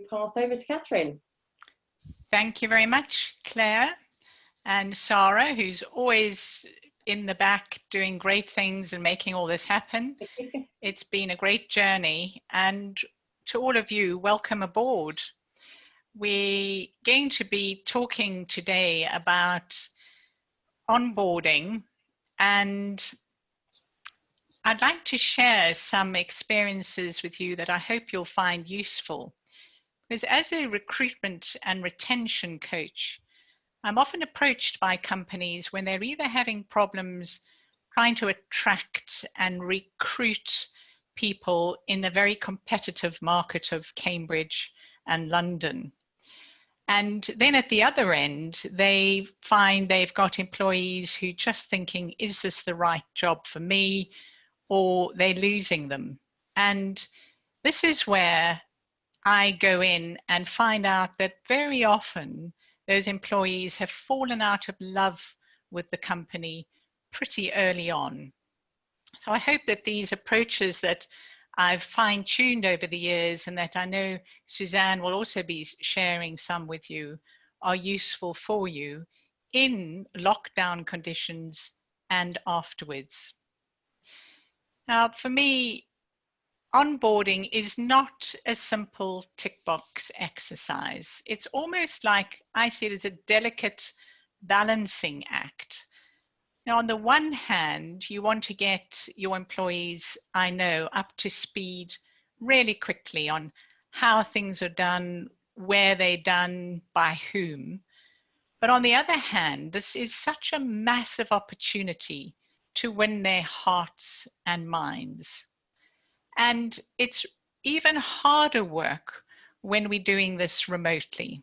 pass over to Katherine. Thank you very much, Claire, and Sarah, who's always in the back doing great things and making all this happen. It's been a great journey, and to all of you, welcome aboard. We're going to be talking today about onboarding, and I'd like to share some experiences with you that I hope you'll find useful. Because as a recruitment and retention coach, I'm often approached by companies when they're either having problems trying to attract and recruit people in the very competitive market of Cambridge and London. And then at the other end, they find they've got employees who just thinking, is this the right job for me? Or they're losing them. And this is where I go in and find out that very often those employees have fallen out of love with the company pretty early on. So I hope that these approaches that I've fine-tuned over the years, and that I know Suzanne will also be sharing some with you, are useful for you in lockdown conditions and afterwards. Now, for me, onboarding is not a simple tick box exercise. It's almost like I see it as a delicate balancing act. Now, on the one hand, you want to get your employees, I know, up to speed really quickly on how things are done, where they're done, by whom. But on the other hand, this is such a massive opportunity to win their hearts and minds. And it's even harder work when we're doing this remotely.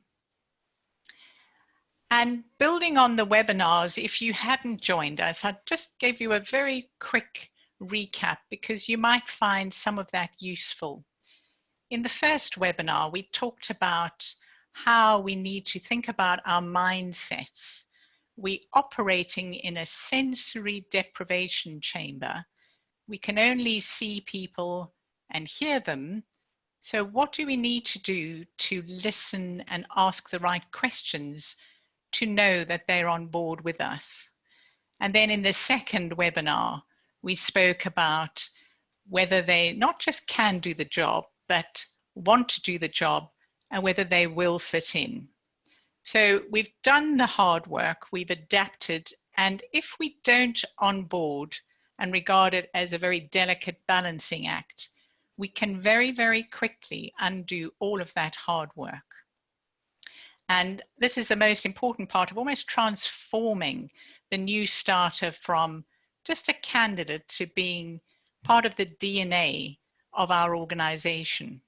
And building on the webinars, if you hadn't joined us, I just gave you a very quick recap because you might find some of that useful. In the first webinar, we talked about how we need to think about our mindsets. We're operating in a sensory deprivation chamber. We can only see people and hear them. So what do we need to do to listen and ask the right questions to know that they're on board with us? And then in the second webinar, we spoke about whether they not just can do the job, but want to do the job, and whether they will fit in. So we've done the hard work, we've adapted, and if we don't onboard and regard it as a very delicate balancing act, we can very, very quickly undo all of that hard work. And this is the most important part of almost transforming the new starter from just a candidate to being part of the DNA of our organization.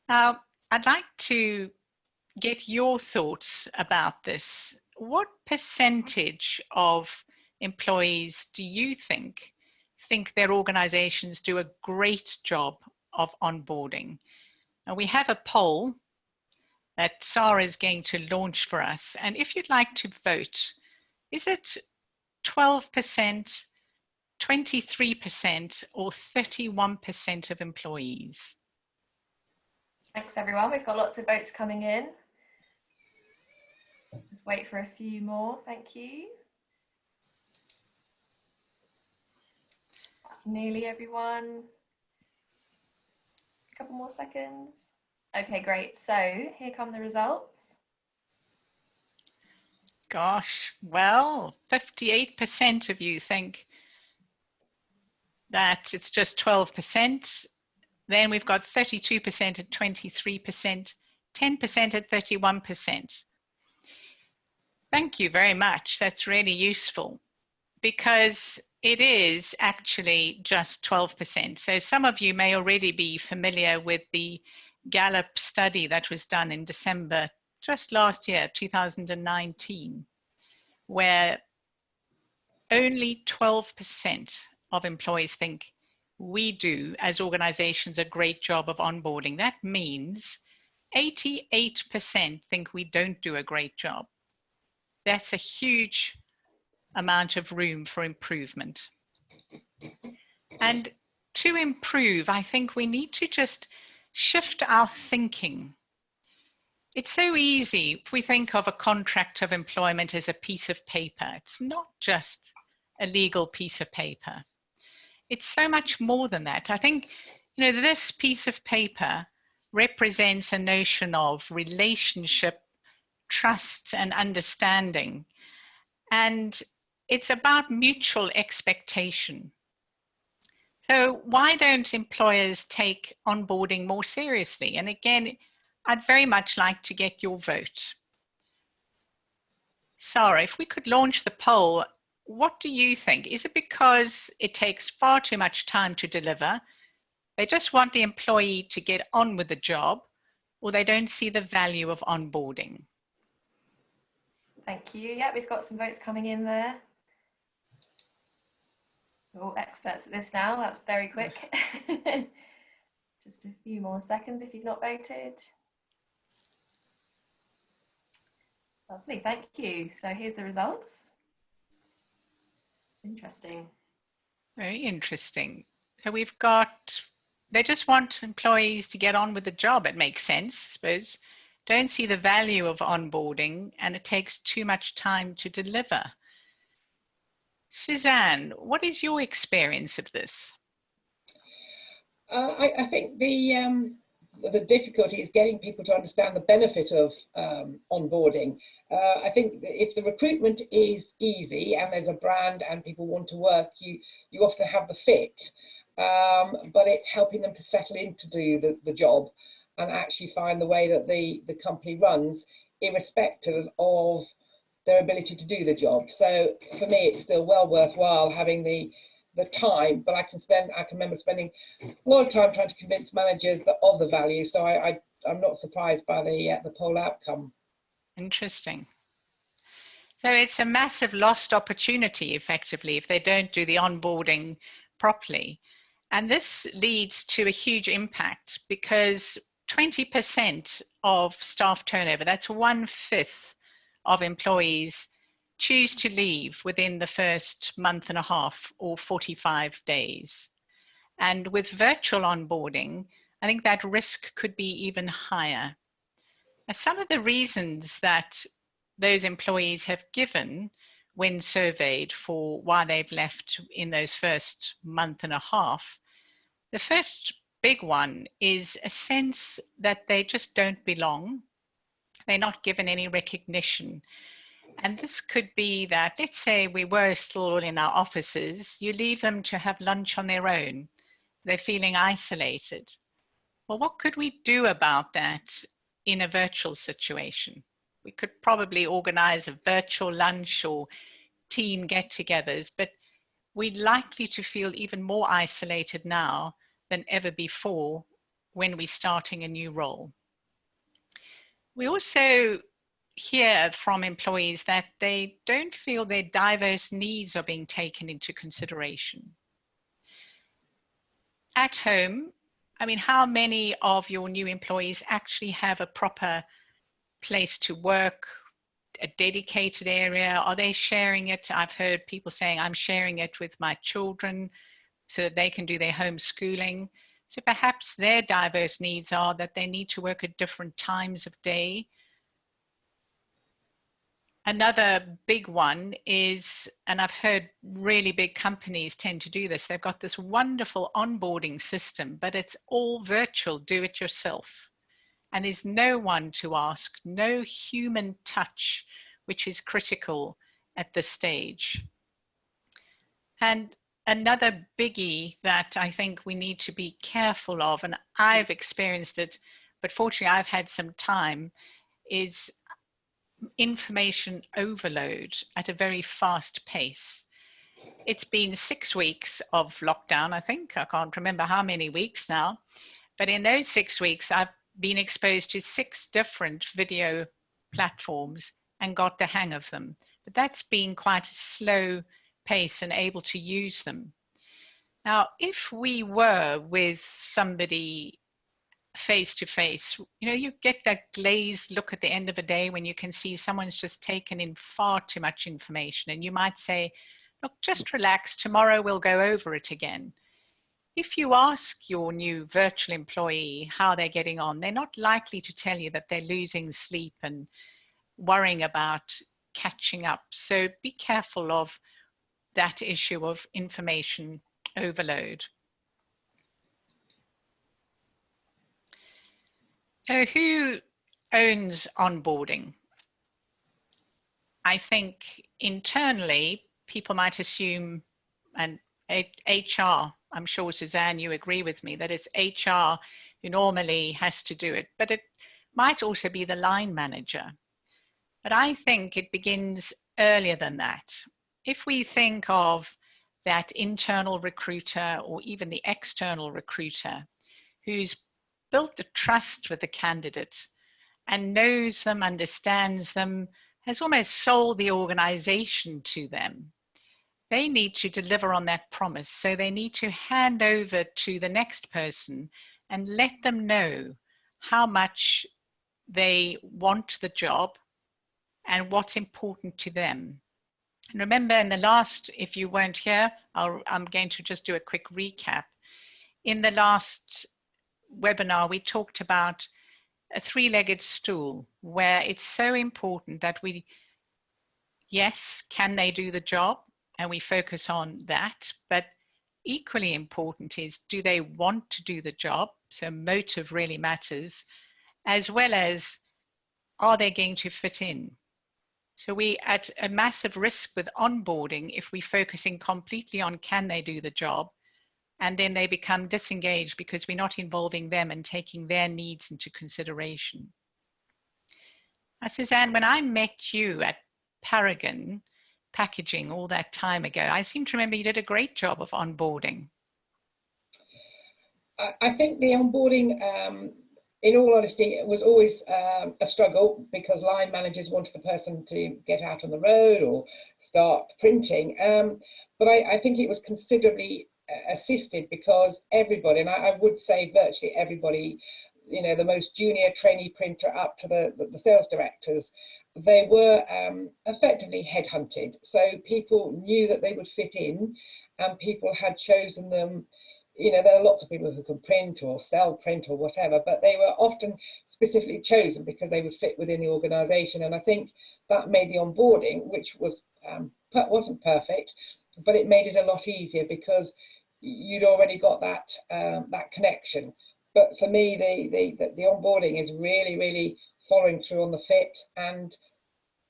Now, I'd like to get your thoughts about this. What percentage of employees do you think their organizations do a great job of onboarding? Now, we have a poll that Sarah is going to launch for us. And if you'd like to vote, is it 12%, 23%, or 31% of employees? Thanks, everyone. We've got lots of votes coming in. Just wait for a few more. Thank you. That's nearly everyone. A couple more seconds. Okay, great. So here come the results. Gosh, well, 58% of you think that it's just 12%. Then we've got 32% at 23%, 10% at 31%. Thank you very much. That's really useful because it is actually just 12%. So some of you may already be familiar with the Gallup study that was done in December just last year, 2019, where only 12% of employees think we do as organizations a great job of onboarding. That means 88% think we don't do a great job. That's a huge amount of room for improvement. And to improve, I think we need to just shift our thinking. It's so easy if we think of a contract of employment as a piece of paper. It's not just a legal piece of paper. It's so much more than that. I think, this piece of paper represents a notion of relationship, trust, and understanding. And it's about mutual expectation. So why don't employers take onboarding more seriously? And again, I'd very much like to get your vote. Sarah, if we could launch the poll, what do you think? Is it because it takes far too much time to deliver? They just want the employee to get on with the job, or they don't see the value of onboarding? Thank you. Yeah, we've got some votes coming in there. We're all experts at this now. That's very quick. Just a few more seconds if you've not voted. Lovely, thank you. So here's the results. Interesting. Very interesting. So we've got, they just want employees to get on with the job. It makes sense, I suppose. Don't see the value of onboarding, and it takes too much time to deliver. Suzanne, what is your experience of this? I think the difficulty is getting people to understand the benefit of onboarding. I think if the recruitment is easy and there's a brand and people want to work, you often have the fit, but it's helping them to settle in to do the job and actually find the way that the company runs, irrespective of their ability to do the job. So for me, it's still well worthwhile having the time, but I can remember spending a lot of time trying to convince managers of the value. So I'm not surprised by the poll outcome. Interesting. So it's a massive lost opportunity, effectively, if they don't do the onboarding properly. And this leads to a huge impact because 20% of staff turnover, that's 1/5 of employees, choose to leave within the first month and a half or 45 days. And with virtual onboarding, I think that risk could be even higher. Now, some of the reasons that those employees have given when surveyed for why they've left in those first month and a half, the first big one is a sense that they just don't belong. They're not given any recognition. And this could be that, let's say we were still all in our offices, you leave them to have lunch on their own. They're feeling isolated. Well, what could we do about that in a virtual situation? We could probably organize a virtual lunch or team get-togethers, but we're likely to feel even more isolated now than ever before when we're starting a new role. We also hear from employees that they don't feel their diverse needs are being taken into consideration. At home, I mean, how many of your new employees actually have a proper place to work, a dedicated area? Are they sharing it? I've heard people saying, I'm sharing it with my children so that they can do their homeschooling. So perhaps their diverse needs are that they need to work at different times of day. Another big one is, and I've heard really big companies tend to do this, they've got this wonderful onboarding system, but it's all virtual, do it yourself. And there's no one to ask, no human touch, which is critical at this stage. And another biggie that I think we need to be careful of, and I've experienced it, but fortunately I've had some time, is information overload at a very fast pace. It's been 6 weeks of lockdown, I think. I can't remember how many weeks now. But in those 6 weeks, I've been exposed to 6 different video platforms and got the hang of them. But that's been quite a slow pace and able to use them. Now, if we were with somebody face to face, you get that glazed look at the end of a day when you can see someone's just taken in far too much information, and you might say, look, just relax, tomorrow we'll go over it again. if you ask your new virtual employee how they're getting on, they're not likely to tell you that they're losing sleep and worrying about catching up. So be careful of that issue of information overload. So who owns onboarding? I think internally, people might assume, and HR, I'm sure Suzanne, you agree with me, that it's HR who normally has to do it, but it might also be the line manager. But I think it begins earlier than that. If we think of that internal recruiter or even the external recruiter who's built the trust with the candidate and knows them, understands them, has almost sold the organization to them, they need to deliver on that promise. So they need to hand over to the next person and let them know how much they want the job and what's important to them. And remember, in the last, if you weren't here, I'm going to just do a quick recap. In the last webinar, we talked about a three-legged stool, where it's so important that we, yes, can they do the job? And we focus on that. But equally important is, do they want to do the job? So motive really matters, as well as, are they going to fit in? So we at a massive risk with onboarding if we're focusing completely on can they do the job, and then they become disengaged because we're not involving them and taking their needs into consideration. Now, Suzanne, when I met you at Paragon Packaging all that time ago, I seem to remember you did a great job of onboarding. I think the onboarding, in all honesty, it was always a struggle because line managers wanted the person to get out on the road or start printing. But I think it was considerably assisted because everybody, and I would say virtually everybody, you know, the most junior trainee printer up to the sales directors, they were effectively headhunted. So people knew that they would fit in, and people had chosen them. You know, there are lots of people who can print or sell print or whatever, but they were often specifically chosen because they would fit within the organisation. And I think that made the onboarding, which was wasn't perfect, but it made it a lot easier because you'd already got that that connection. But for me, the onboarding is really, really following through on the fit, and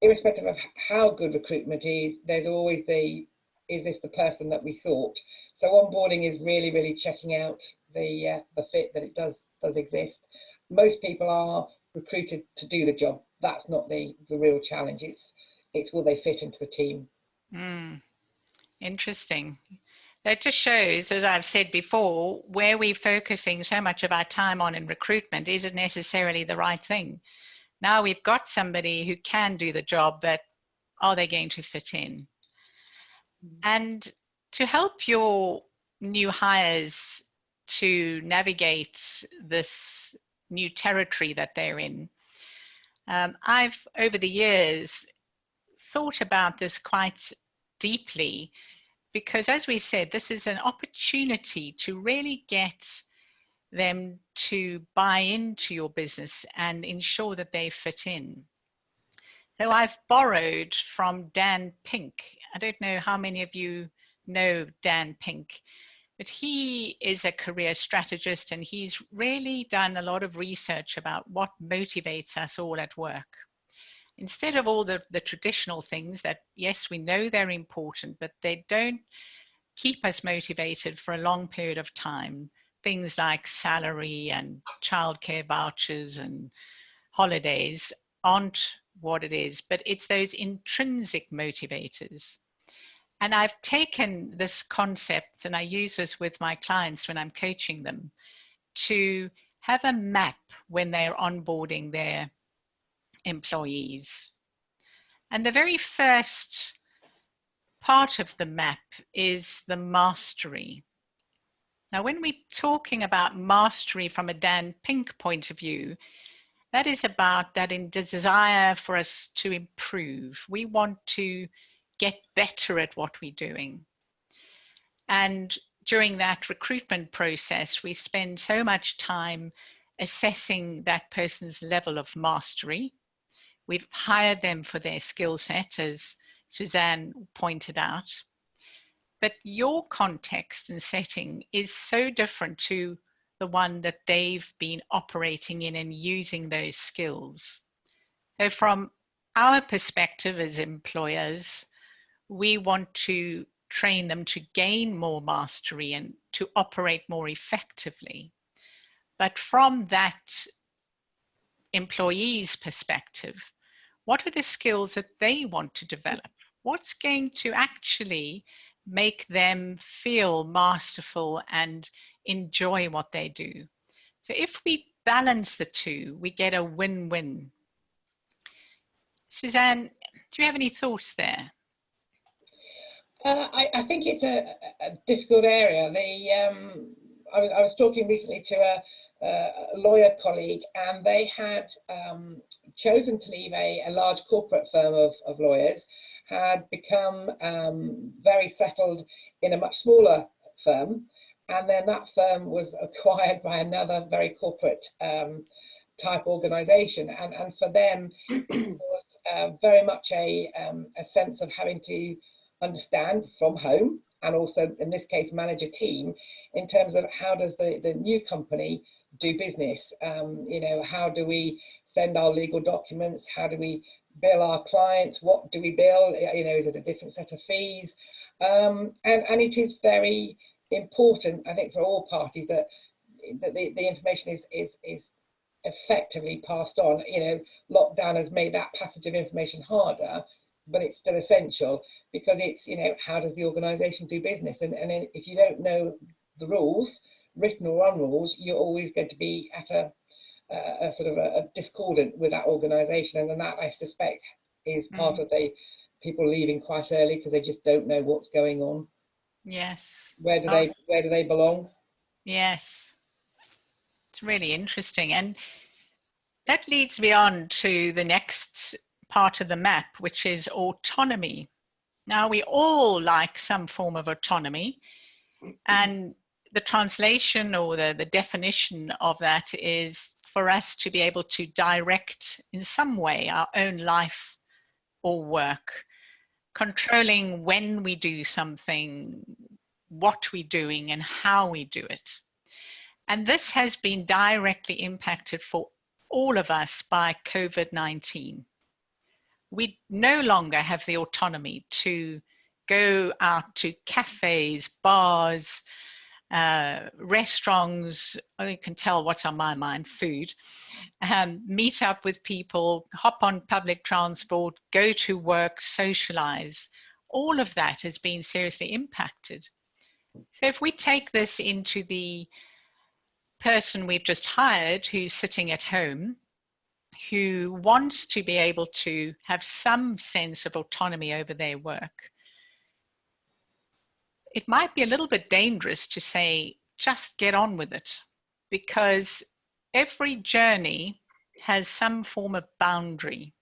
irrespective of how good recruitment is, there's always the, is this the person that we thought? So onboarding is really, really checking out the fit, that it does exist. Most people are recruited to do the job. That's not the real challenge. It's will they fit into the team. Interesting. That just shows, as I've said before, where we're focusing so much of our time on in recruitment isn't necessarily the right thing. Now we've got somebody who can do the job, but are they going to fit in? And to help your new hires to navigate this new territory that they're in, I've, over the years, thought about this quite deeply, because as we said, this is an opportunity to really get them to buy into your business and ensure that they fit in. So I've borrowed from Dan Pink. I don't know how many of you know Dan Pink, but he is a career strategist, and he's really done a lot of research about what motivates us all at work. Instead of all the traditional things that, yes, we know they're important, but they don't keep us motivated for a long period of time. Things like salary and childcare vouchers and holidays aren't what it is, but it's those intrinsic motivators. And I've taken this concept, and I use this with my clients when I'm coaching them, to have a map when they're onboarding their employees. And the very first part of the map is the mastery. Now, when we're talking about mastery from a Dan Pink point of view, that is about that in desire for us to improve. We want to get better at what we're doing. And during that recruitment process, we spend so much time assessing that person's level of mastery. We've hired them for their skill set, as Suzanne pointed out. But your context and setting is so different to the one that they've been operating in and using those skills. So from our perspective as employers, we want to train them to gain more mastery and to operate more effectively. But from that employee's perspective, what are the skills that they want to develop? What's going to actually make them feel masterful and enjoy what they do? So if we balance the two, we get a win-win. Suzanne, do you have any thoughts there? I think it's a difficult area. I was talking recently to a lawyer colleague, and they had chosen to leave a large corporate firm of lawyers, had become very settled in a much smaller firm, and then that firm was acquired by another very corporate type organization, and for them it was very much a sense of having to understand from home, and also in this case manage a team in terms of how does the new company do business. You know, how do we send our legal documents, how do we bill our clients, what do we bill, you know, is it a different set of fees, and it is very important, I think, for all parties that the information is effectively passed on. You know, lockdown has made that passage of information harder, but it's still essential, because it's, you know, how does the organization do business, and if you don't know the rules, written or unrules, you're always going to be at a sort of a discordant with that organization, and then that, I suspect, is part of the people leaving quite early because they just don't know what's going on. Yes. Where do they belong? Yes. It's really interesting, and that leads me on to the next part of the map, which is autonomy. Now, we all like some form of autonomy, and the translation or the definition of that is for us to be able to direct in some way our own life or work, controlling when we do something, what we're doing, and how we do it. And this has been directly impacted for all of us by COVID-19. We no longer have the autonomy to go out to cafes, bars, restaurants. You can tell what's on my mind: food. Meet up with people, hop on public transport, go to work, socialize. All of that has been seriously impacted. So if we take this into the person we've just hired who's sitting at home, who wants to be able to have some sense of autonomy over their work, it might be a little bit dangerous to say, just get on with it, because every journey has some form of boundary.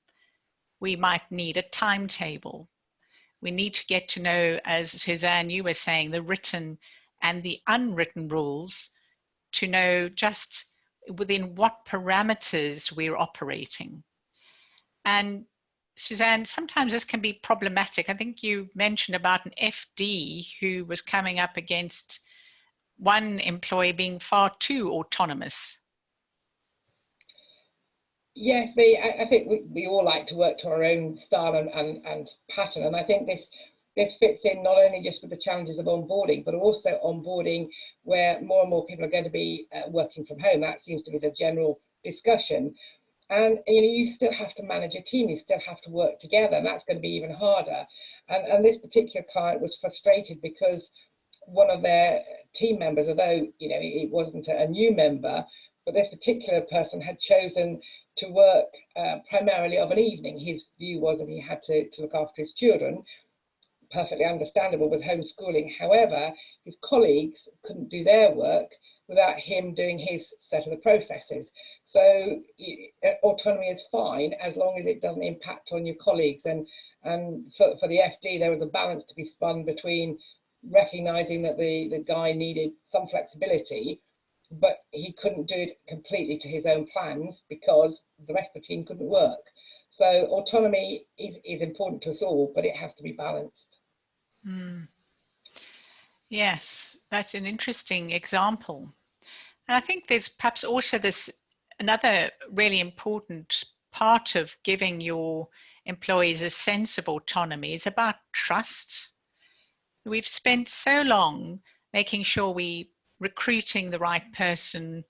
We might need a timetable. We need to get to know, as Suzanne, you were saying, the written and the unwritten rules, to know just within what parameters we're operating. And Suzanne, sometimes this can be problematic. I think you mentioned about an FD who was coming up against one employee being far too autonomous. Yes, I think we all like to work to our own style and pattern, and I think this fits in not only just with the challenges of onboarding, but also onboarding where more and more people are going to be working from home. That seems to be the general discussion. And you know, you still have to manage a team, you still have to work together, and that's going to be even harder. And this particular client was frustrated because one of their team members, although you know it wasn't a new member, but this particular person had chosen to work primarily of an evening. His view was that he had to look after his children. Perfectly understandable with homeschooling. However, his colleagues couldn't do their work without him doing his set of the processes. So autonomy is fine as long as it doesn't impact on your colleagues. And for the FD, there was a balance to be spun between recognizing that the guy needed some flexibility, but he couldn't do it completely to his own plans because the rest of the team couldn't work. So autonomy is important to us all, but it has to be balanced. Mm. Yes, that's an interesting example. And I think there's perhaps also this another really important part of giving your employees a sense of autonomy is about trust. We've spent so long making sure we recruiting the right person,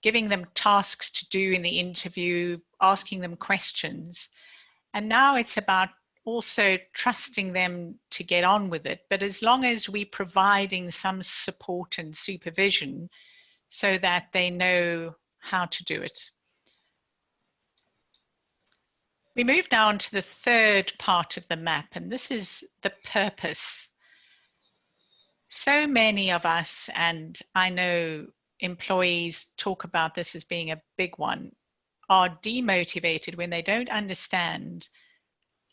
giving them tasks to do in the interview, asking them questions. And now it's about also trusting them to get on with it. But as long as we're providing some support and supervision so that they know how to do it. We move now to the third part of the map, and this is the purpose. So many of us, and I know employees talk about this as being a big one, are demotivated when they don't understand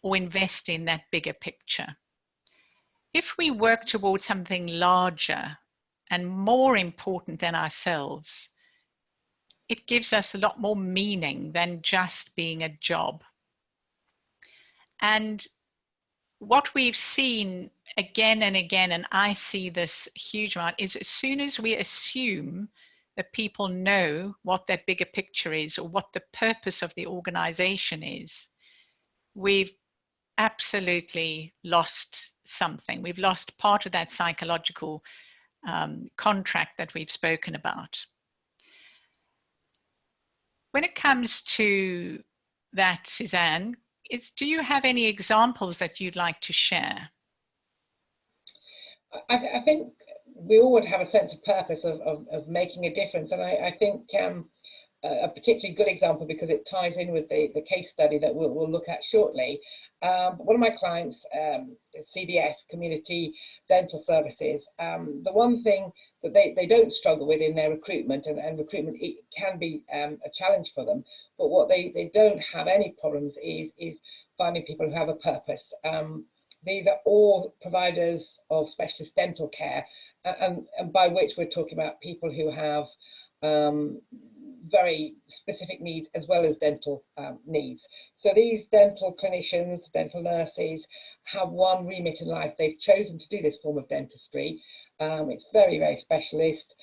or invest in that bigger picture. If we work towards something larger and more important than ourselves, it gives us a lot more meaning than just being a job. And what we've seen again and again, and I see this huge amount, is as soon as we assume that people know what that bigger picture is or what the purpose of the organization is, we've absolutely lost something. We've lost part of that psychological contract that we've spoken about. When it comes to that, Suzanne, do you have any examples that you'd like to share? I think we all would have a sense of purpose of making a difference. And I think a particularly good example, because it ties in with the case study that we'll look at shortly. One of my clients, CDS, Community Dental Services, the one thing that they don't struggle with in their recruitment, and recruitment it can be a challenge for them, but what they don't have any problems is finding people who have a purpose. These are all providers of specialist dental care, and by which we're talking about people who have very specific needs as well as dental needs. So these dental clinicians, dental nurses have one remit in life. They've chosen to do this form of dentistry. It's very, very specialist,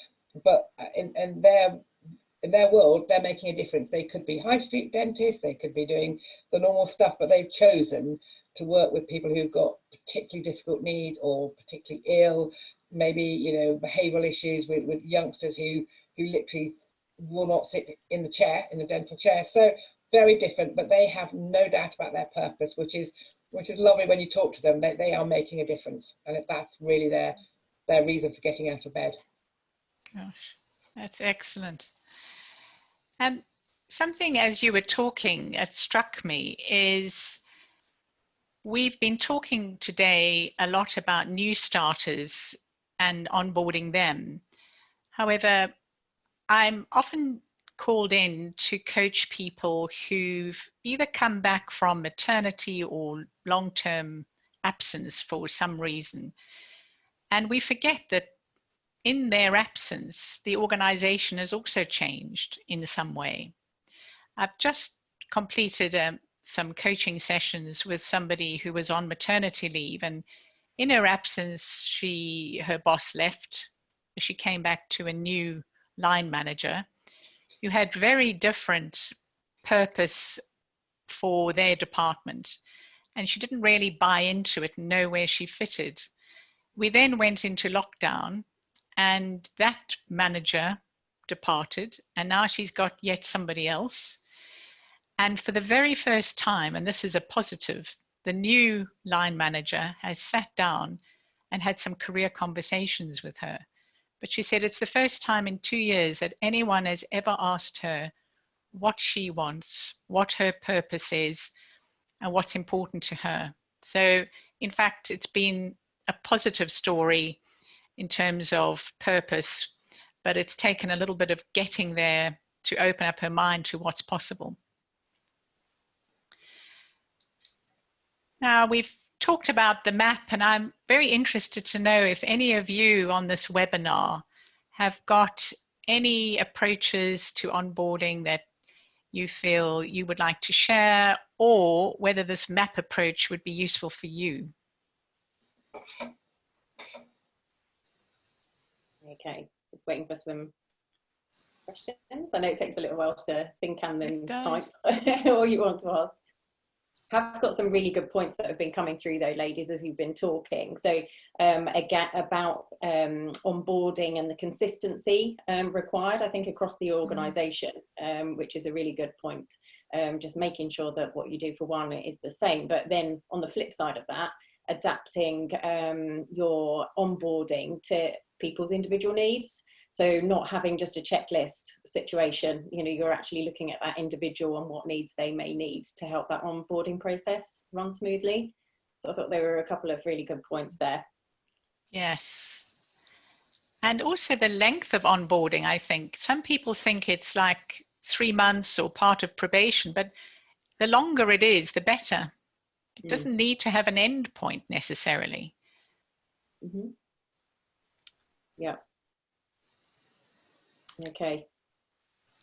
but in their world, they're making a difference. They could be high street dentists, they could be doing the normal stuff, but they've chosen to work with people who've got particularly difficult needs or particularly ill, maybe, you know, behavioral issues with youngsters who literally will not sit in the chair, in the dental chair. So very different, but they have no doubt about their purpose, which is lovely when you talk to them. They are making a difference, and that's really their reason for getting out of bed. Gosh, that's excellent. And something as you were talking that struck me is we've been talking today a lot about new starters and onboarding them. However, I'm often called in to coach people who've either come back from maternity or long-term absence for some reason. And we forget that in their absence, the organization has also changed in some way. I've just completed some coaching sessions with somebody who was on maternity leave, and in her absence, her boss left. She came back to a new line manager who had very different purpose for their department, and she didn't really buy into it and know where she fitted. We then went into lockdown, and that manager departed, and now she's got yet somebody else. And for the very first time, and this is a positive, the new line manager has sat down and had some career conversations with her. But she said it's the first time in 2 years that anyone has ever asked her what she wants, what her purpose is, and what's important to her. So, in fact, it's been a positive story in terms of purpose, but it's taken a little bit of getting there to open up her mind to what's possible. Now, we've talked about the map, and I'm very interested to know if any of you on this webinar have got any approaches to onboarding that you feel you would like to share, or whether this map approach would be useful for you. Okay, just waiting for some questions. I know it takes a little while to think and then type what you want to ask. I've got some really good points that have been coming through though, ladies, as you've been talking. So again, about onboarding and the consistency required, I think, across the organisation, which is a really good point. Just making sure that what you do for one is the same. But then on the flip side of that, adapting your onboarding to people's individual needs. So not having just a checklist situation, you know, you're actually looking at that individual and what needs they may need to help that onboarding process run smoothly. So I thought there were a couple of really good points there. Yes. And also the length of onboarding, I think. Some people think it's like 3 months or part of probation, but the longer it is, the better. It doesn't need to have an end point necessarily. Mm-hmm. Yeah. Okay.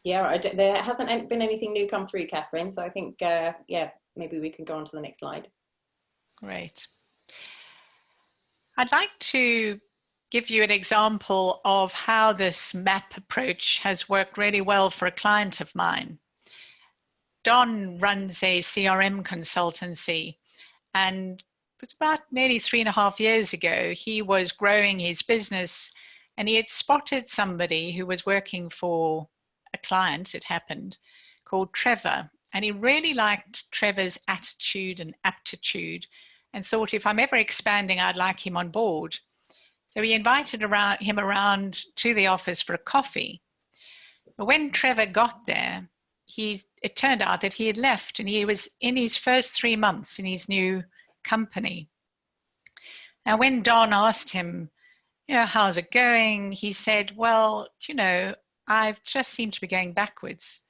Yeah, there hasn't been anything new come through, Catherine. So I think, yeah, maybe we can go on to the next slide. Great. I'd like to give you an example of how this MAP approach has worked really well for a client of mine. Don runs a CRM consultancy, and it was about nearly 3.5 years ago, he was growing his business, and he had spotted somebody who was working for a client, it happened, called Trevor. And he really liked Trevor's attitude and aptitude and thought, if I'm ever expanding, I'd like him on board. So he invited him around to the office for a coffee. But when Trevor got there, it turned out that he had left, and he was in his first 3 months in his new company. Now, when Don asked him, you know, how's it going? He said, well, you know, I've just seemed to be going backwards.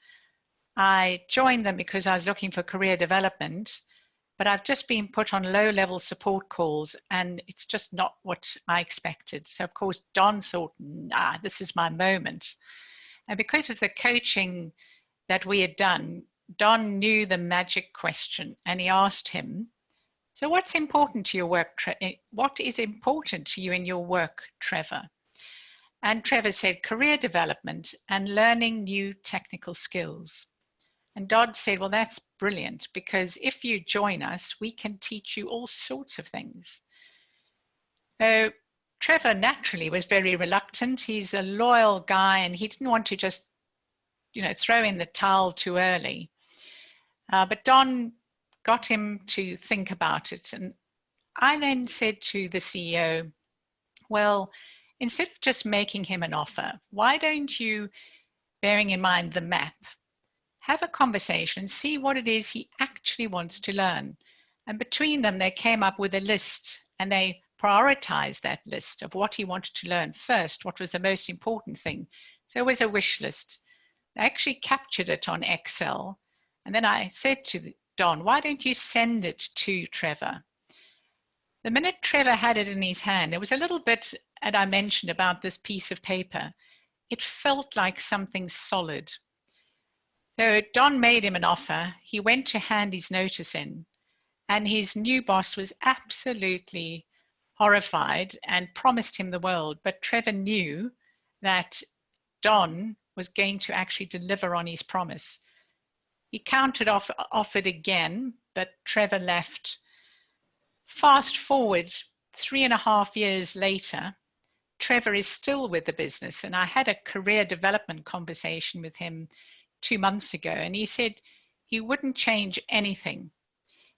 I joined them because I was looking for career development, but I've just been put on low-level support calls, and it's just not what I expected. So, of course, Don thought, nah, this is my moment. And because of the coaching that we had done, Don knew the magic question, and he asked him, so what's important to your work? What is important to you in your work, Trevor? And Trevor said, career development and learning new technical skills. And Don said, well, that's brilliant, because if you join us, we can teach you all sorts of things. So Trevor naturally was very reluctant. He's a loyal guy, and he didn't want to just, you know, throw in the towel too early. But Don got him to think about it. And I then said to the CEO, well, instead of just making him an offer, why don't you, bearing in mind the map, have a conversation, see what it is he actually wants to learn. And between them, they came up with a list, and they prioritized that list of what he wanted to learn first, what was the most important thing. So it was a wish list. They actually captured it on Excel. And then I said to Don, why don't you send it to Trevor? The minute Trevor had it in his hand, it was a little bit, as I mentioned, about this piece of paper. It felt like something solid. So Don made him an offer. He went to hand his notice in, and his new boss was absolutely horrified and promised him the world. But Trevor knew that Don was going to actually deliver on his promise. He offered again, but Trevor left. Fast forward 3.5 years later, Trevor is still with the business, and I had a career development conversation with him 2 months ago, and he said he wouldn't change anything.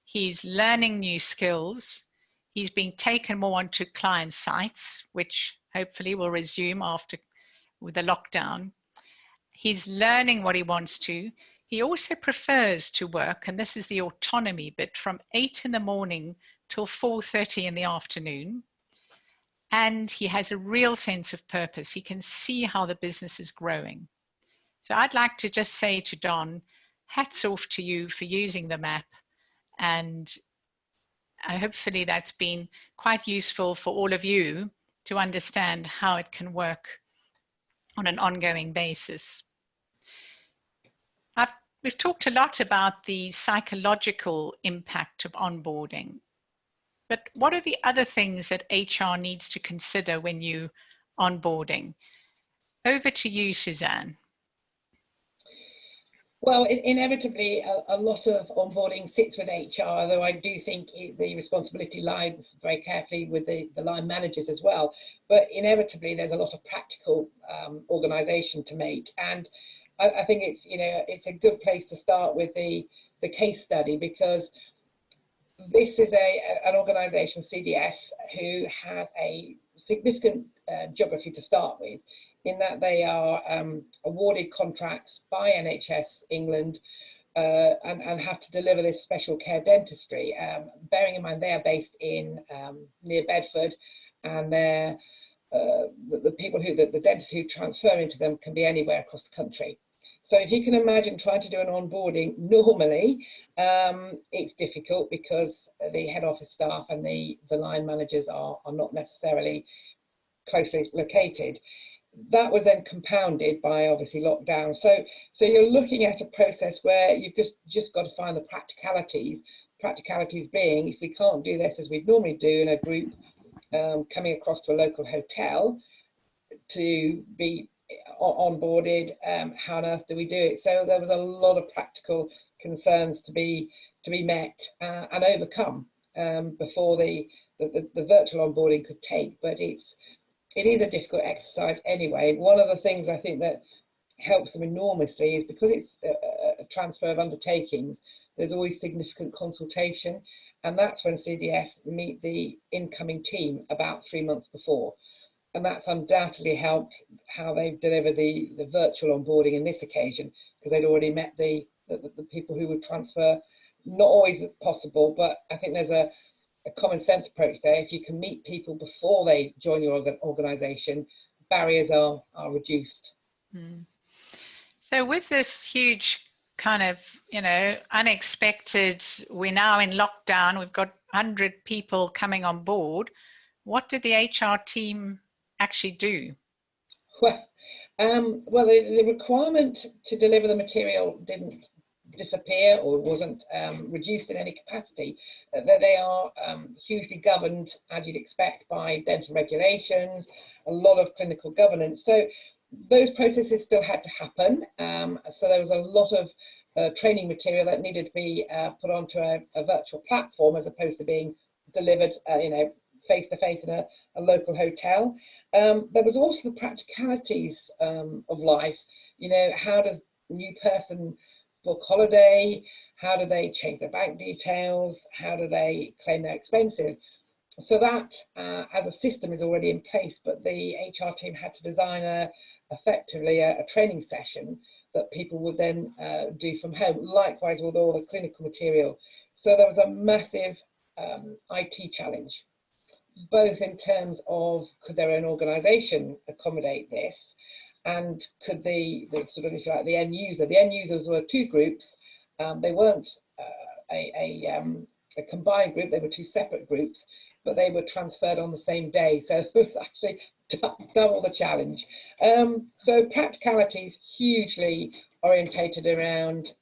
He's learning new skills. He's being taken more onto client sites, which hopefully will resume with the lockdown. He's learning what he wants to. He also prefers to work, and this is the autonomy bit, from 8 in the morning till 4:30 in the afternoon. And he has a real sense of purpose. He can see how the business is growing. So I'd like to just say to Don, hats off to you for using the map and hopefully that's been quite useful for all of you to understand how it can work on an ongoing basis. We've talked a lot about the psychological impact of onboarding, but what are the other things that HR needs to consider when you onboarding? Over to you, Suzanne. Well, inevitably, a lot of onboarding sits with HR, though I do think the responsibility lies very carefully with the line managers as well. But inevitably, there's a lot of practical organisation to make, and I think it's a good place to start with the case study, because this is an organisation, CDS, who has a significant geography to start with, in that they are awarded contracts by NHS England and have to deliver this special care dentistry. Bearing in mind they are based in near Bedford, and they're the people the dentists who transfer into them can be anywhere across the country. So if you can imagine trying to do an onboarding normally, it's difficult because the head office staff and the line managers are not necessarily closely located. That was then compounded by obviously lockdown. So you're looking at a process where you've just got to find the practicalities. Practicalities being, if we can't do this as we'd normally do in a group coming across to a local hotel to be onboarded, how on earth do we do it? So there was a lot of practical concerns to be met and overcome before the virtual onboarding could take. But it is a difficult exercise anyway. One of the things I think that helps them enormously is because it's a transfer of undertakings, there's always significant consultation, and that's when CDS meet the incoming team about 3 months before. And that's undoubtedly helped how they've delivered the virtual onboarding in this occasion, because they'd already met the people who would transfer. Not always possible, but I think there's a common sense approach there. If you can meet people before they join your organisation, barriers are reduced. Mm. So with this huge kind of, unexpected, we're now in lockdown, we've got 100 people coming on board, what did the HR team actually do? Well, the requirement to deliver the material didn't disappear or wasn't reduced in any capacity. They are hugely governed, as you'd expect, by dental regulations, a lot of clinical governance. So those processes still had to happen. So there was a lot of training material that needed to be put onto a virtual platform as opposed to being delivered, face to face in a local hotel. There was also the practicalities of life. How does a new person book holiday? How do they change their bank details? How do they claim their expenses? So that as a system is already in place, but the HR team had to design effectively a training session that people would then do from home, likewise with all the clinical material. So there was a massive IT challenge, both in terms of could their own organisation accommodate this, and could the sort of, if you like, the end users were two groups. They weren't a combined group, they were two separate groups, but they were transferred on the same day. So it was actually double the challenge. So practicalities hugely orientated around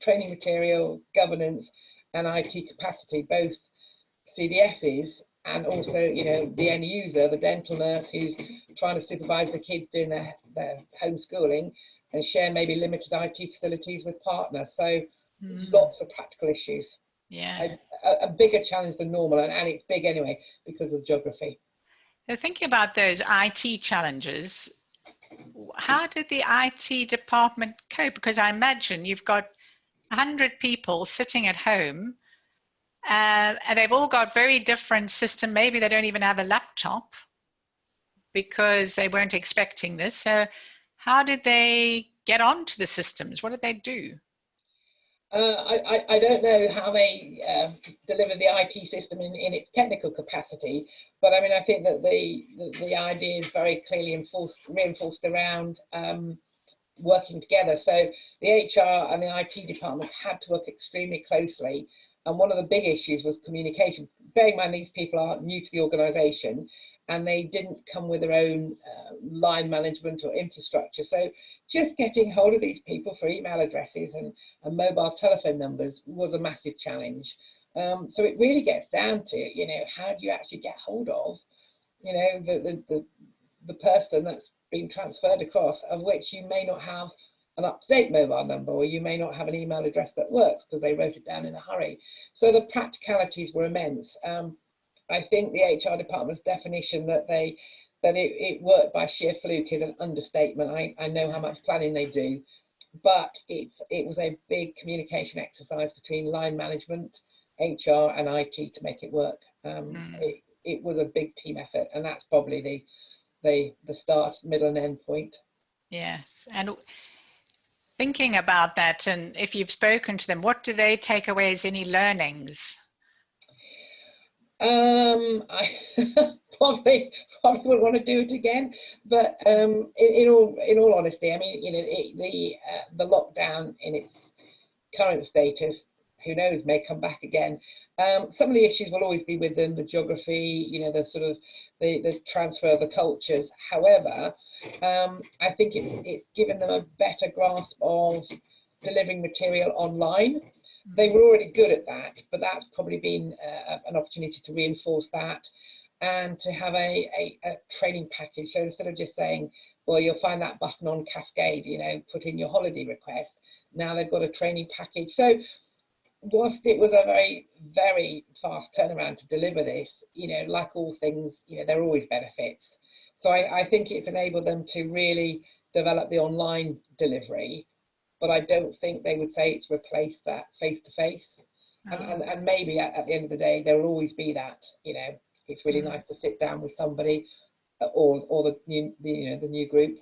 training material, governance and IT capacity, both CDS's and also, the end user, the dental nurse who's trying to supervise the kids doing their homeschooling and share maybe limited IT facilities with partners. So lots of practical issues. Yes. A bigger challenge than normal, and it's big anyway because of geography. So thinking about those IT challenges, how did the IT department cope? Because I imagine you've got 100 people sitting at home, and they've all got very different systems. Maybe they don't even have a laptop because they weren't expecting this. So how did they get onto the systems? What did they do? I don't know how they deliver the IT system in its technical capacity, but I mean, I think that the idea is very clearly reinforced around working together. So the HR and the IT department had to work extremely closely And one of the big issues was communication. Bearing in mind these people are new to the organisation and they didn't come with their own line management or infrastructure. So just getting hold of these people for email addresses and mobile telephone numbers was a massive challenge. So it really gets down to, you know, how do you actually get hold of, you know, the person that's been transferred across, of which you may not have an up-to-date mobile number, or you may not have an email address that works because they wrote it down in a hurry. So the practicalities were immense. I think the HR department's definition that it worked by sheer fluke is an understatement. I know how much planning they do, but it was a big communication exercise between line management, HR and IT to make it work. It was a big team effort, and that's probably the start, middle and end point. Yes, and thinking about that, and if you've spoken to them, what do they take away as any learnings? I probably would want to do it again, but in all honesty, I mean, you know, the lockdown in its current status, who knows, may come back again. Some of the issues will always be with them, the geography, you know, the sort of the transfer of the cultures. However, I think it's given them a better grasp of delivering material online. They were already good at that, but that's probably been an opportunity to reinforce that and to have a training package. So instead of just saying, well, you'll find that button on Cascade, you know, put in your holiday request, now they've got a training package. So whilst it was a very, very fast turnaround to deliver this, you know, like all things, you know, there are always benefits. So I think it's enabled them to really develop the online delivery, but I don't think they would say it's replaced that face-to-face. And maybe at the end of the day, there will always be that, you know, it's really nice to sit down with somebody or the new group.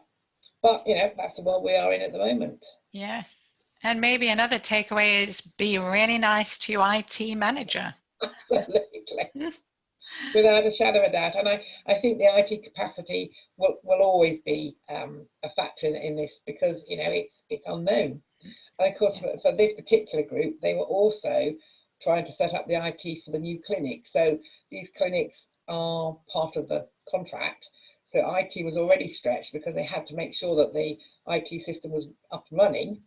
But, you know, that's the world we are in at the moment. Yes. And maybe another takeaway is be really nice to your IT manager. Absolutely. Without a shadow of a doubt. And I think the IT capacity will always be a factor in this, because, you know, it's unknown. And of course, for this particular group, they were also trying to set up the IT for the new clinic. So these clinics are part of the contract. So IT was already stretched because they had to make sure that the IT system was up and running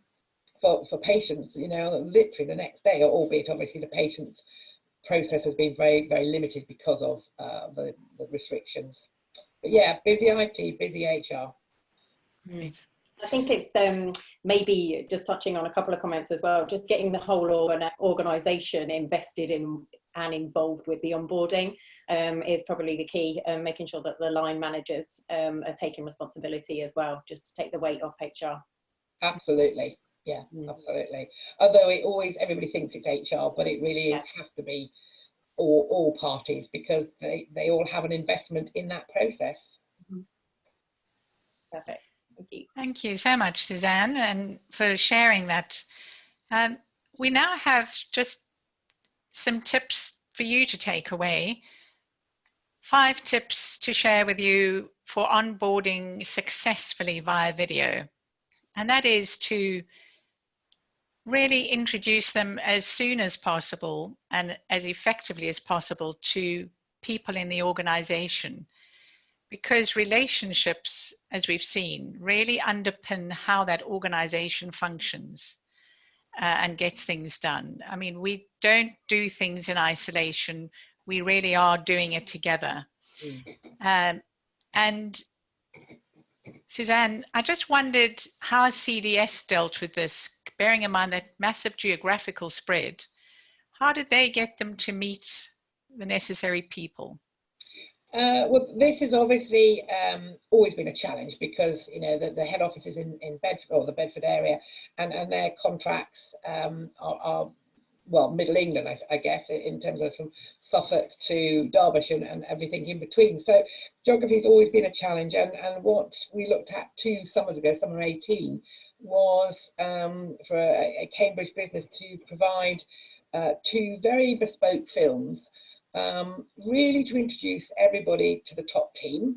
for patients, you know, literally the next day, albeit obviously the patient process has been very, very limited because of the restrictions. But yeah, busy IT, busy HR. Right. I think it's maybe just touching on a couple of comments as well, just getting the whole organisation invested in and involved with the onboarding is probably the key, making sure that the line managers are taking responsibility as well, just to take the weight off HR. Absolutely, yeah, absolutely. Although everybody thinks it's HR, but it really has to be all parties, because they all have an investment in that process. Perfect. Thank you. Thank you so much, Suzanne, and for sharing that. We now have just some tips for you to take away. 5 tips to share with you for onboarding successfully via video. And that is to really introduce them as soon as possible and as effectively as possible to people in the organization. Because relationships, as we've seen, really underpin how that organization functions and gets things done. I mean, we don't do things in isolation. We really are doing it together. And Suzanne, I just wondered how CDS dealt with this, bearing in mind that massive geographical spread. How did they get them to meet the necessary people? Well, this has obviously always been a challenge, because, you know, the head office is in Bedford, or the Bedford area, and their contracts are well, Middle England, I guess, in terms of from Suffolk to Derbyshire and everything in between. So geography has always been a challenge, and what we looked at 2 summers ago, summer 18, was for a Cambridge business to provide 2 very bespoke films, really to introduce everybody to the top team,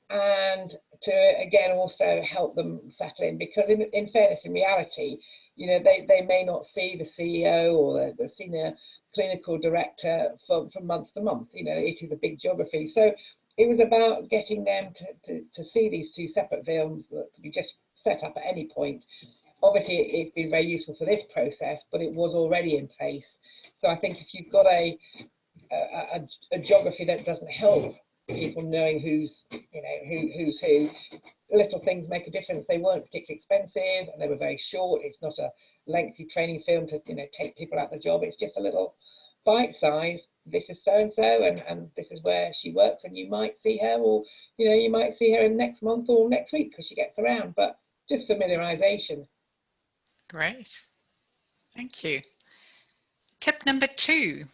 and to again also help them settle in, because in fairness, in reality, you know, they may not see the CEO or the senior clinical director from month to month. You know, it is a big geography. So it was about getting them to see these two separate films that could be just set up at any point. Obviously, it's been very useful for this process, but it was already in place. So I think if you've got a geography that doesn't help people knowing who's, you know, who's who, little things make a difference. They weren't particularly expensive, and they were very short. It's not a lengthy training film to, you know, take people out the job. It's just a little bite size. This is so and so, and this is where she works, and you might see her, or, you know, you might see her in next month or next week because she gets around. But just familiarization. Great, thank you. Tip number 2,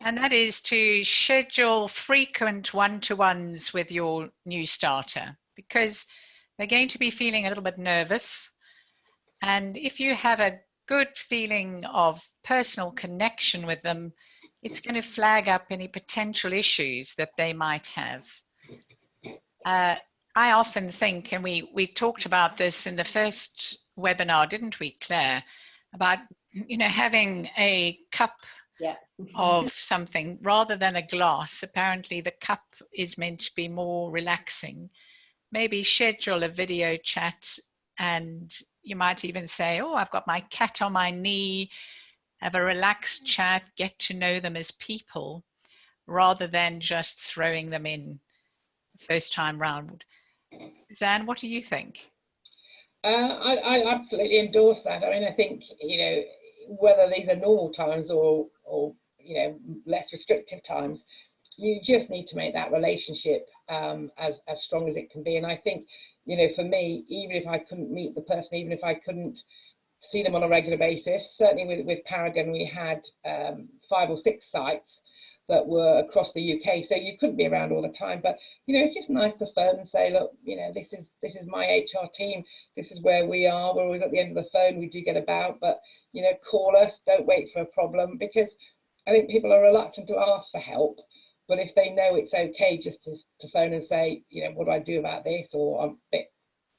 and that is to schedule frequent one-to-ones with your new starter, because they're going to be feeling a little bit nervous. And if you have a good feeling of personal connection with them, it's going to flag up any potential issues that they might have. I often think, and we talked about this in the first webinar, didn't we, Claire, about, you know, having a cup of something rather than a glass. Apparently the cup is meant to be more relaxing. Maybe schedule a video chat, and you might even say, oh, I've got my cat on my knee, have a relaxed chat, get to know them as people, rather than just throwing them in the first time round. Zan, what do you think? I absolutely endorse that. I mean, I think, you know, whether these are normal times or you know, less restrictive times, you just need to make that relationship as strong as it can be. And I think, you know, for me, even if I couldn't meet the person, even if I couldn't see them on a regular basis, certainly with Paragon, we had 5 or 6 sites that were across the UK, so you couldn't be around all the time. But, you know, it's just nice to phone and say, look, you know, this is my HR team, this is where we are. We're always at the end of the phone. We do get about, but, you know, call us, don't wait for a problem, because I think people are reluctant to ask for help. But if they know it's okay just to phone and say, you know, what do I do about this, or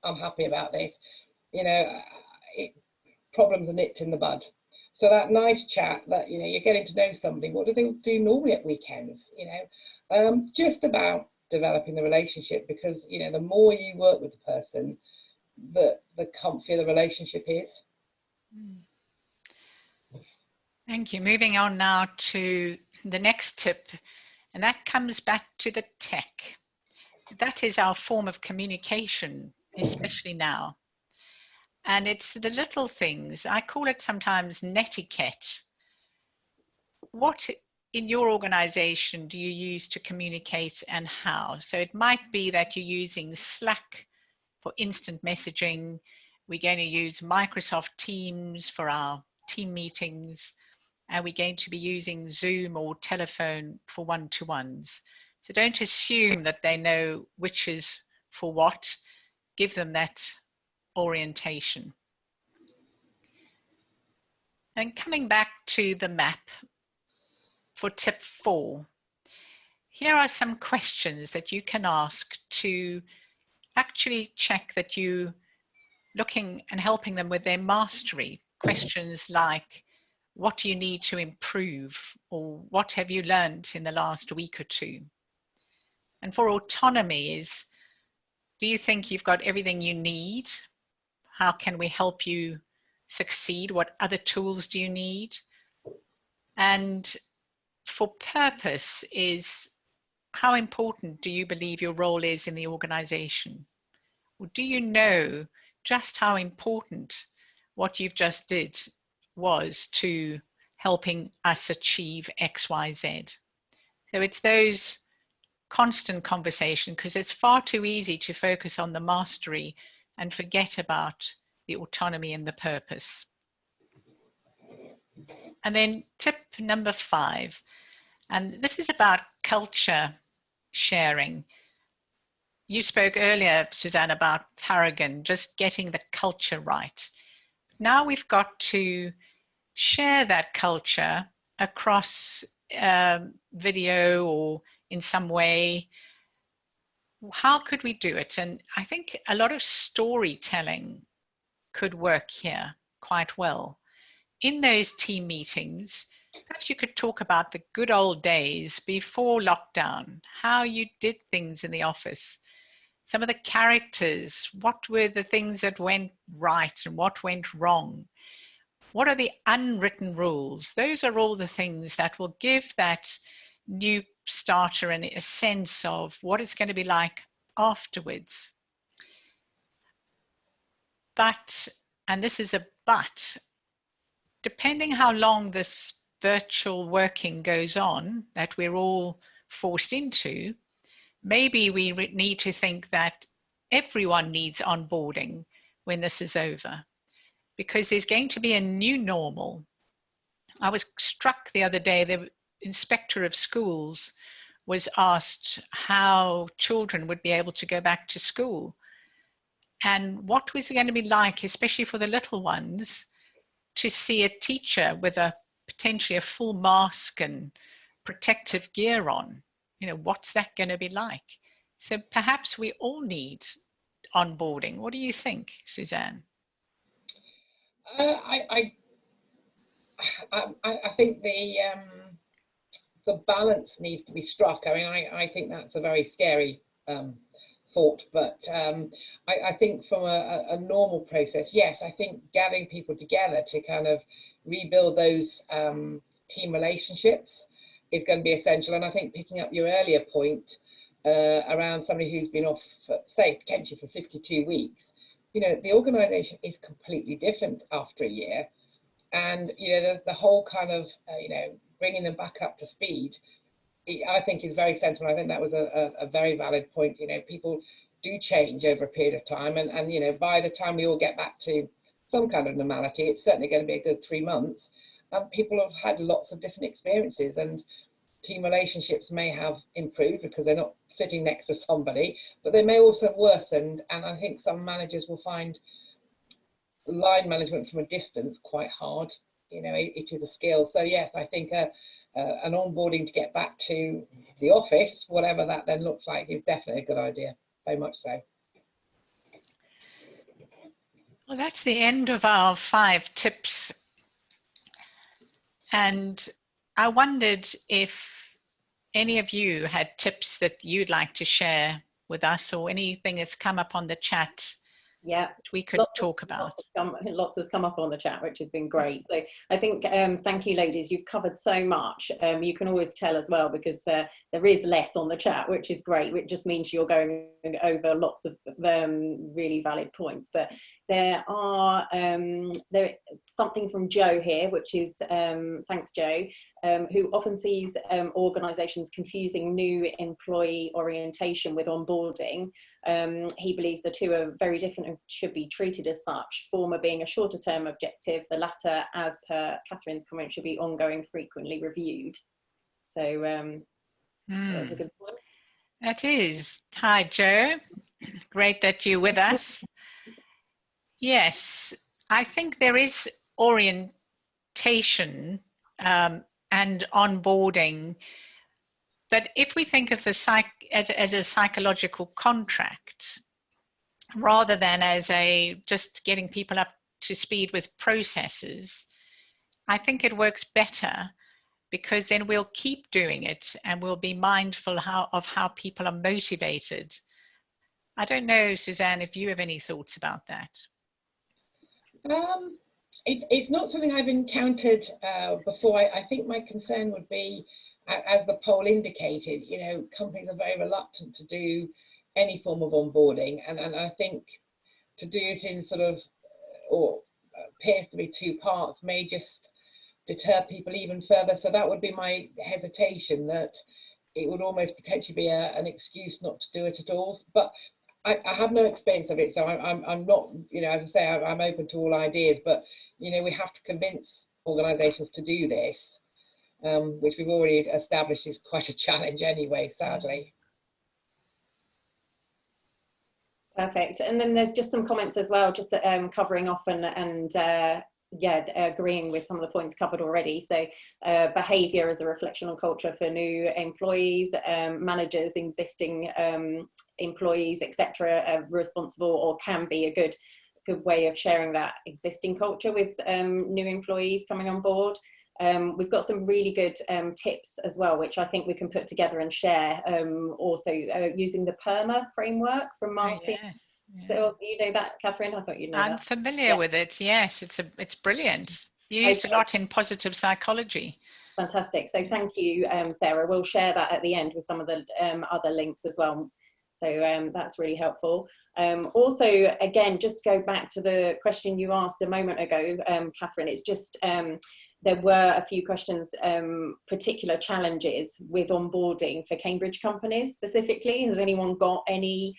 I'm happy about this, you know, problems are nipped in the bud. So that nice chat, that, you know, you're getting to know somebody. What do they do normally at weekends? You know, just about developing the relationship, because, you know, the more you work with the person, the comfier the relationship is. Thank you. Moving on now to the next tip, and that comes back to the tech. That is our form of communication, especially now. And it's the little things. I call it sometimes netiquette. What in your organization do you use to communicate, and how? So it might be that you're using Slack for instant messaging. We're going to use Microsoft Teams for our team meetings. And we're going to be using Zoom or telephone for one-to-ones. So don't assume that they know which is for what. Give them that orientation. And coming back to the map for tip 4, here are some questions that you can ask to actually check that you're looking and helping them with their mastery. Questions like, what do you need to improve, or what have you learned in the last week or 2? And for autonomy is, do you think you've got everything you need? How can we help you succeed? What other tools do you need? And for purpose is, how important do you believe your role is in the organization? Or do you know just how important what you've just did was to helping us achieve X, Y, Z? So it's those constant conversation, because it's far too easy to focus on the mastery and forget about the autonomy and the purpose. And then tip number 5, and this is about culture sharing. You spoke earlier, Suzanne, about Paragon, just getting the culture right. Now we've got to share that culture across video or in some way. How could we do it? And I think a lot of storytelling could work here. quite well. In those team meetings, perhaps you could talk about the good old days before lockdown, how you did things in the office, some of the characters, what were the things that went right and what went wrong? What are the unwritten rules? Those are all the things that will give that new starter a sense of what it's going to be like afterwards. But, and this is a but, depending how long this virtual working goes on that we're all forced into, maybe we need to think that everyone needs onboarding when this is over, because there's going to be a new normal. I was struck the other day, the inspector of schools was asked how children would be able to go back to school and what was it going to be like, especially for the little ones, to see a teacher with a potentially a full mask and protective gear on. You know, what's that going to be like? So perhaps we all need onboarding. What do you think, Suzanne? I think the balance needs to be struck. I mean, I think that's a very scary thought, but I think from a normal process, yes, I think gathering people together to kind of rebuild those team relationships is going to be essential. And I think picking up your earlier point around somebody who's been off, for, say, potentially for 52 weeks, you know, the organisation is completely different after a year. And, you know, the whole kind of, you know, bringing them back up to speed, I think is very sensible. I think that was a very valid point. You know, people do change over a period of time. And, you know, by the time we all get back to some kind of normality, it's certainly going to be a good 3 months. People have had lots of different experiences, and team relationships may have improved because they're not sitting next to somebody, but they may also have worsened. And I think some managers will find line management from a distance quite hard. You know, it is a skill. So yes, I think an onboarding to get back to the office, whatever that then looks like, is definitely a good idea. Very much so. Well, that's the end of our 5 tips. And I wondered if any of you had tips that you'd like to share with us, or anything that's come up on the chat. Yeah, we could talk about. Lots has come up on the chat, which has been great. So I think, thank you, ladies. You've covered so much. You can always tell as well, because there is less on the chat, which is great. Which just means you're going over lots of really valid points. But there are something from Joe here, which is thanks, Joe. Who often sees organisations confusing new employee orientation with onboarding. He believes the two are very different and should be treated as such, former being a shorter term objective, the latter, as per Catherine's comment, should be ongoing, frequently reviewed. So that's a good point. That is. Hi, Joe. Great that you're with us. Yes, I think there is orientation and onboarding, but if we think of the as a psychological contract rather than as just getting people up to speed with processes, I think it works better, because then we'll keep doing it and we'll be mindful of how people are motivated. I don't know, Suzanne, if you have any thoughts about that. It's not something I've encountered before. I think my concern would be, as the poll indicated, you know, companies are very reluctant to do any form of onboarding, and I think to do it in sort of, or appears to be 2 parts, may just deter people even further. So that would be my hesitation, that it would almost potentially be an excuse not to do it at all. But I have no experience of it, so I'm not, you know, as I say, I'm open to all ideas, but, you know, we have to convince organisations to do this, which we've already established is quite a challenge anyway, sadly. Perfect. And then there's just some comments as well, just covering off and yeah, agreeing with some of the points covered already. So behaviour as a reflection on culture for new employees, managers, existing employees, etc., are responsible or can be a good good way of sharing that existing culture with new employees coming on board. We've got some really good tips as well, which I think we can put together and share. Also using the PERMA framework from Martin. Oh, yes. Yeah. So you know that, Catherine? I thought you know that. I'm familiar with it. Yes, it's brilliant. Used a lot in positive psychology. Fantastic. So thank you, Sarah. We'll share that at the end with some of the other links as well. So that's really helpful. Also, again, just to go back to the question you asked a moment ago, Catherine, it's just there were a few questions, particular challenges with onboarding for Cambridge companies specifically. Has anyone got any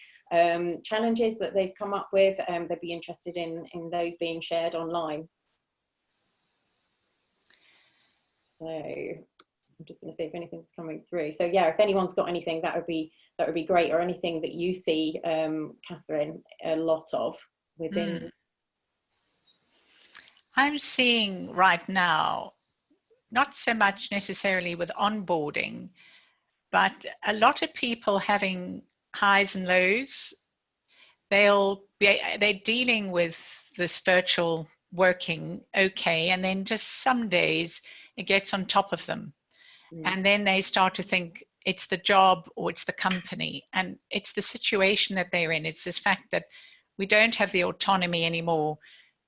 challenges that they've come up with? They'd be interested in those being shared online. So I'm just going to see if anything's coming through. So yeah, if anyone's got anything, that would be great, or anything that you see, Catherine, a lot of within. I'm seeing right now, not so much necessarily with onboarding, but a lot of people having highs and lows. They're dealing with this virtual working okay, and then just some days it gets on top of them. And then they start to think it's the job or it's the company, and it's the situation that they're in. It's this fact that we don't have the autonomy anymore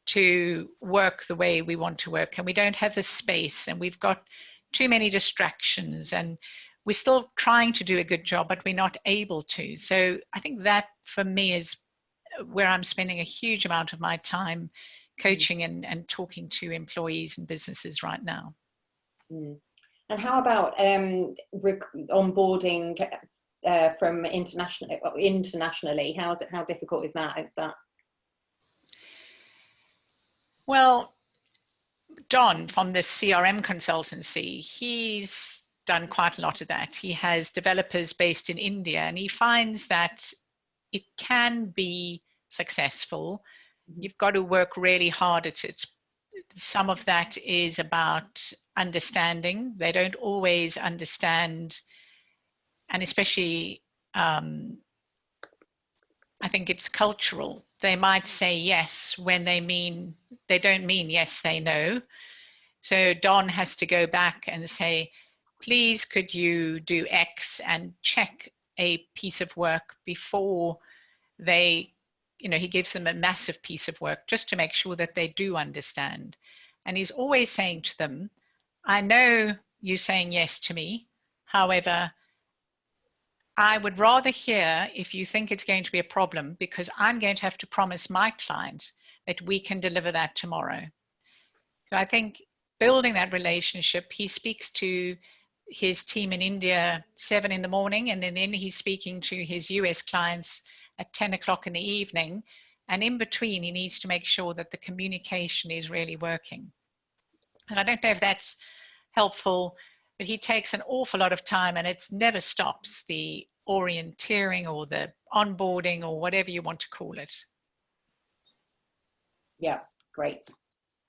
to work the way we want to work, and we don't have the space, and we've got too many distractions, and we're still trying to do a good job, but we're not able to. So I think that for me is where I'm spending a huge amount of my time coaching and talking to employees and businesses right now. And how about onboarding from internationally? How difficult is that? Well, Don from the CRM consultancy, he's done quite a lot of that. He has developers based in India, and he finds that it can be successful. You've got to work really hard at it. Some of that is about understanding. They don't always understand, and especially I think it's cultural. They might say yes when they don't mean yes, they know. So Don has to go back and say, please, could you do X, and check a piece of work before he gives them a massive piece of work just to make sure that they do understand. And he's always saying to them, I know you're saying yes to me. However, I would rather hear if you think it's going to be a problem, because I'm going to have to promise my client that we can deliver that tomorrow. So I think building that relationship, he speaks to his team in India 7 in the morning, and then he's speaking to his US clients at 10 o'clock in the evening. And in between, he needs to make sure that the communication is really working. And I don't know if that's helpful, but he takes an awful lot of time, and it never stops, the orienteering or the onboarding or whatever you want to call it. Yeah, great.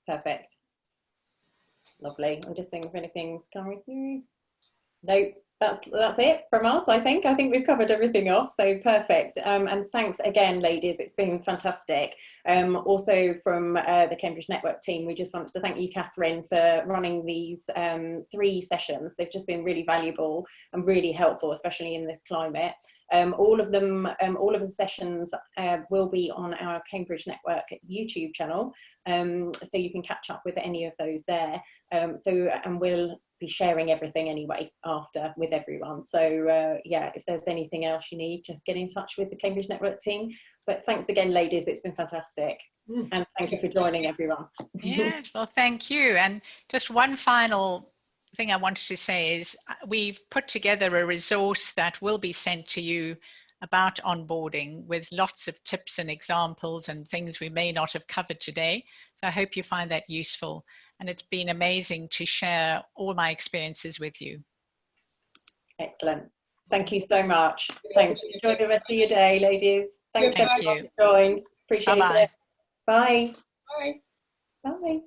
Perfect. Lovely. I'm just thinking if anything's coming through. No, that's it from us. I think we've covered everything off, so perfect. And thanks again, ladies, it's been fantastic. Also from the Cambridge Network team, we just wanted to thank you, Catherine, for running these 3 sessions. They've just been really valuable and really helpful, especially in this climate. All of the sessions will be on our Cambridge Network YouTube channel, so you can catch up with any of those there. And we'll be sharing everything anyway after with everyone. So yeah, if there's anything else you need, just get in touch with the Cambridge Network team. But thanks again, ladies, it's been fantastic. And thank you for joining, everyone. Yes, well, thank you. And just one final thing I wanted to say is we've put together a resource that will be sent to you about onboarding, with lots of tips and examples and things we may not have covered today. So I hope you find that useful. And it's been amazing to share all my experiences with you. Excellent. Thank you so much. Thanks. Enjoy the rest of your day, ladies. Thanks Thank everyone you. for joining. Appreciate it. Bye. Bye. Bye.